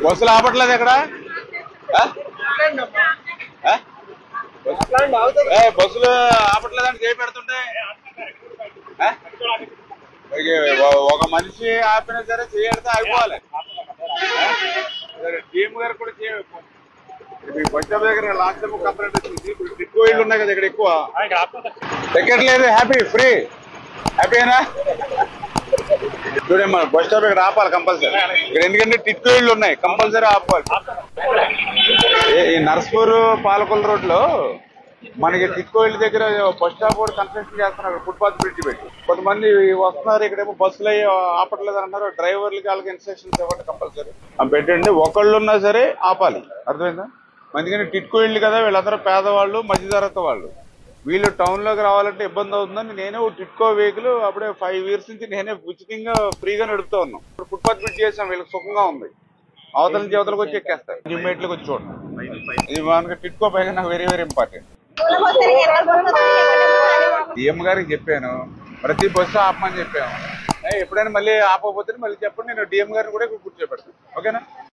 బస్సులు ఆపట్లేదు ఇక్కడ బస్సులు ఆపట్లేదని చేపెడుతుంటే ఒక మనిషి ఆపినా సరే చేయడితే ఆగిపోవాలి. టీఎం గారు కూడా బస్ స్టాప్ దగ్గర లాస్ట్ టైం కంప్లైంట్ వచ్చింది. ఇప్పుడు ఎక్కువ ఇళ్ళు ఉన్నాయి కదా ఇక్కడ ఎక్కువ టికెట్ లేదు. హ్యాపీ ఫ్రీ హ్యాపీనా చూడమ్మా. బస్ స్టాప్ ఇక్కడ ఆపాలి కంపల్సరీ ఇక్కడ, ఎందుకంటే టిట్కో ఇళ్ళు ఉన్నాయి కంపల్సరీ ఆపాలి. ఈ నర్స్పూర్ పాలకొల్లు రోడ్ లో మనకి టిట్కో ఇళ్ళ దగ్గర బస్ స్టాప్ కూడా కన్స్ట్రక్షన్ చేస్తున్నారు. ఫుట్పాత్ బ్రిడ్జ్ పెట్టి కొంతమంది వస్తున్నారు. ఇక్కడేమో బస్సులు ఆపట్లేదు అన్నారు. డ్రైవర్లకి వాళ్ళకి ఇన్స్ట్రక్షన్స్ ఇవ్వండి కంపల్సరీ పెట్టండి. ఒకళ్ళు ఉన్నా సరే ఆపాలి. అర్థమైందా? ఎందుకంటే టిట్కో ఇళ్ళు కదా, వీళ్ళందరూ పేదవాళ్ళు, మధ్య తరగతి వాళ్ళు. వీళ్ళు టౌన్ లోకి రావాలంటే ఇబ్బంది అవుతుందని నేనే టిట్కో వెహికల్ అప్పుడే 5 years నుంచి నేనే ఉచితంగా ఫ్రీగా నడుపుతూ ఉన్నాం. ఇప్పుడు ఫుట్పాత్ బ్రిడ్జ్ చేసాం, వీళ్ళకి సుఖంగా ఉంది. అవతల నుంచి అవతలకు వచ్చి ఎక్కేస్తారు. జిమ్మేట్లకు వచ్చి చూడండి. ఇది మనకి టిట్కో పైగా నాకు వెరీ వెరీ ఇంపార్టెంట్. డిఎం గారికి చెప్పాను ప్రతి బస్సు ఆపమని చెప్పాను. ఎప్పుడైనా మళ్ళీ ఆపకపోతే మళ్ళీ చెప్పండి, నేను డిఎం గారిని కూడా కూర్చోబెడతాను. ఓకేనా?